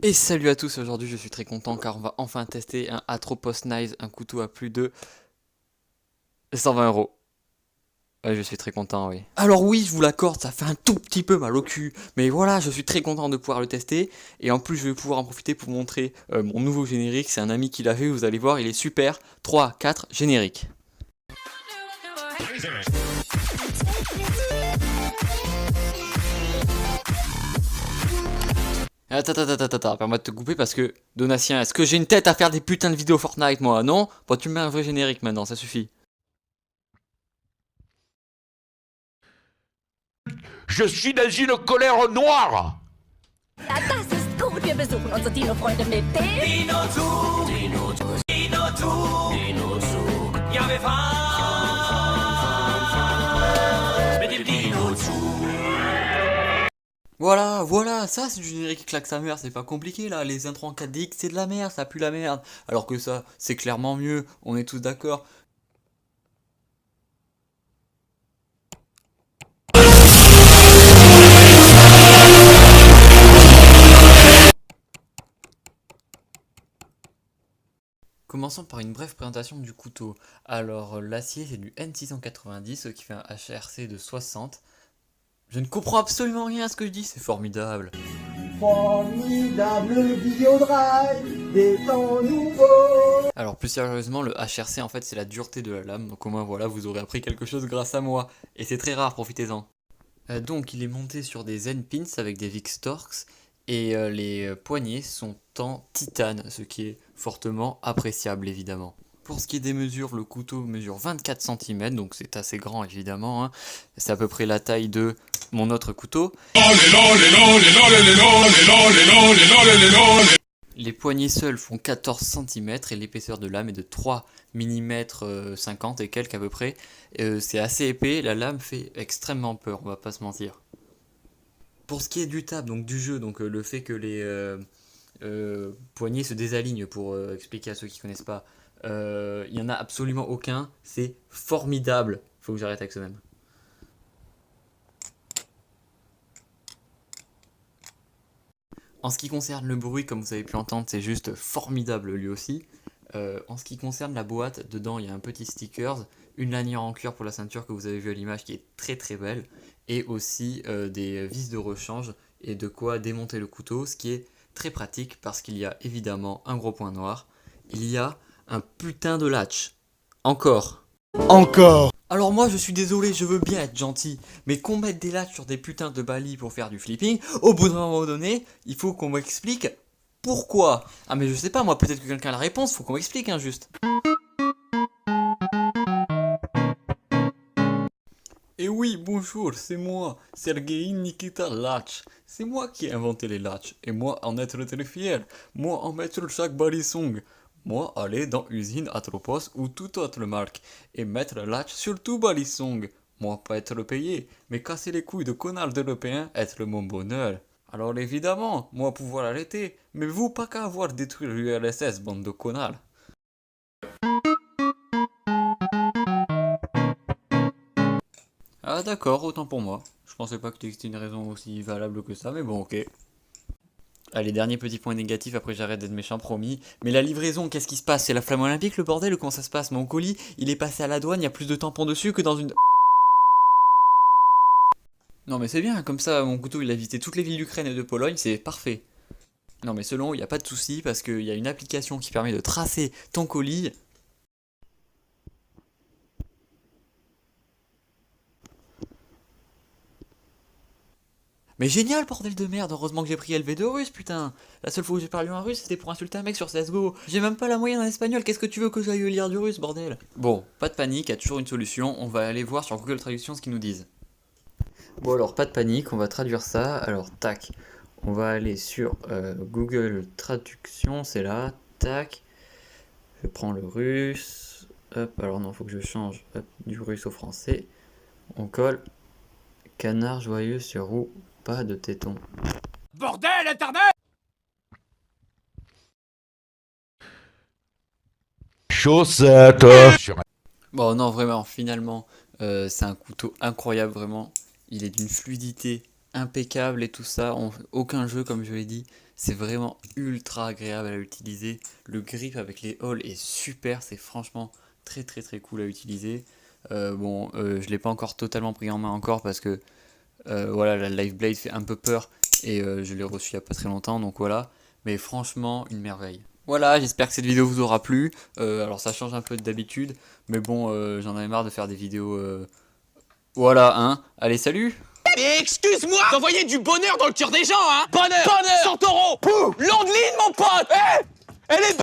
Et salut à tous, aujourd'hui je suis très content car on va enfin tester un Atropos Knives, un couteau à plus de 120 €. Ouais, je suis très content, oui. Alors oui, je vous l'accorde, ça fait un tout petit peu mal au cul, mais voilà, je suis très content de pouvoir le tester, et en plus je vais pouvoir en profiter pour vous montrer mon nouveau générique, c'est un ami qui l'a fait, vous allez voir, il est super. 3, 4, générique. Attends, permets de te couper parce que, Donatien, est-ce que j'ai une tête à faire des putains de vidéos Fortnite moi? Non? Bon, tu me mets un vrai générique maintenant, ça suffit. Je suis dans une colère noire. Ja, das ist gut. Wir besuchen unsere Dino-Freunde mit dem Dino-Zug. Dino-Zug. Dino-Zug. Ja, wir fahren mit dem Dino-Zug. Voilà, ça c'est du générique qui claque sa mère, c'est pas compliqué là, les intros en 4DX c'est de la merde, ça pue la merde, alors que ça c'est clairement mieux, on est tous d'accord. Commençons par une brève présentation du couteau. Alors l'acier c'est du N690, ce qui fait un HRC de 60. Je ne comprends absolument rien à ce que je dis, c'est formidable. Formidable Videodrive des temps nouveaux. Alors plus sérieusement, le HRC en fait c'est la dureté de la lame, donc au moins voilà, vous aurez appris quelque chose grâce à moi. Et c'est très rare, profitez-en. Donc il est monté sur des N-pins avec des Victorx, et les poignées sont en titane, ce qui est fortement appréciable évidemment. Pour ce qui est des mesures, le couteau mesure 24 cm, donc c'est assez grand évidemment, hein. C'est à peu près la taille de mon autre couteau. Les poignées seules font 14 cm et l'épaisseur de lame est de 3 mm 50 et quelques à peu près. C'est assez épais, la lame fait extrêmement peur, on va pas se mentir. Pour ce qui est du tab, donc du jeu, donc le fait que les poignées se désalignent, pour expliquer à ceux qui connaissent pas, il n'y en a absolument aucun, c'est formidable. Faut que j'arrête avec ce même. En ce qui concerne le bruit, comme vous avez pu entendre, c'est juste formidable lui aussi. En ce qui concerne la boîte, dedans il y a un petit stickers, une lanière en cuir pour la ceinture que vous avez vu à l'image qui est très très belle, et aussi des vis de rechange et de quoi démonter le couteau, ce qui est très pratique parce qu'il y a évidemment un gros point noir. Il y a un putain de latch. Encore. Alors moi je suis désolé, je veux bien être gentil, mais qu'on mette des latches sur des putains de balis pour faire du flipping, au bout d'un moment donné, il faut qu'on m'explique pourquoi. Ah mais je sais pas moi, peut-être que quelqu'un a la réponse, faut qu'on m'explique hein juste. Et oui, bonjour, c'est moi, Sergei Nikita Latch. C'est moi qui ai inventé les latches, et moi en être très fier. Moi en mettre chaque balisong. Moi aller dans usine Atropos ou toute autre marque, et mettre le latch sur tout balisong. Moi pas être payé, mais casser les couilles de connards d'Européens être mon bonheur. Alors évidemment, moi pouvoir arrêter, mais vous pas qu'à avoir détruit l'URSS, bande de connards. Ah d'accord, autant pour moi. Je pensais pas que c'était une raison aussi valable que ça, mais bon ok. Allez, dernier petit point négatif, après j'arrête d'être méchant, promis. Mais la livraison, qu'est-ce qui se passe? C'est la flamme olympique le bordel ou comment ça se passe? Mon colis, il est passé à la douane, il y a plus de tampons dessus que dans une... Non mais c'est bien, comme ça mon couteau il a visité toutes les villes d'Ukraine et de Pologne, c'est parfait. Non mais selon, il n'y a pas de souci parce qu'il y a une application qui permet de tracer ton colis. Mais génial, bordel de merde, heureusement que j'ai pris LV2 russe, putain. La seule fois où j'ai parlé en russe, c'était pour insulter un mec sur CSGO. J'ai même pas la moyenne en espagnol, qu'est-ce que tu veux que j'aille lire du russe, bordel? Bon, pas de panique, il y a toujours une solution, on va aller voir sur Google Traduction ce qu'ils nous disent. Bon alors, pas de panique, on va traduire ça, alors tac, on va aller sur Google Traduction, c'est là, tac, je prends le russe, hop, alors non, faut que je change, hop, du russe au français, on colle, canard joyeux sur roue, pas de téton. Bordel, Internet. Chaussette. Bon non vraiment finalement c'est un couteau incroyable vraiment, il est d'une fluidité impeccable et tout ça, aucun jeu comme je l'ai dit C'est vraiment ultra agréable à utiliser. Le grip avec les halls est super, c'est franchement très cool à utiliser. Je l'ai pas encore totalement pris en main encore parce que voilà, la Live Blade fait un peu peur et je l'ai reçu il y a pas très longtemps, donc voilà. Mais franchement, une merveille. Voilà, j'espère que cette vidéo vous aura plu. Alors ça change un peu d'habitude, mais bon, j'en avais marre de faire des vidéos... Voilà, hein. Allez, salut! Mais excuse-moi d'envoyer du bonheur dans le cœur des gens, hein. Bonheur, Santoro, Londeline, mon pote. Elle est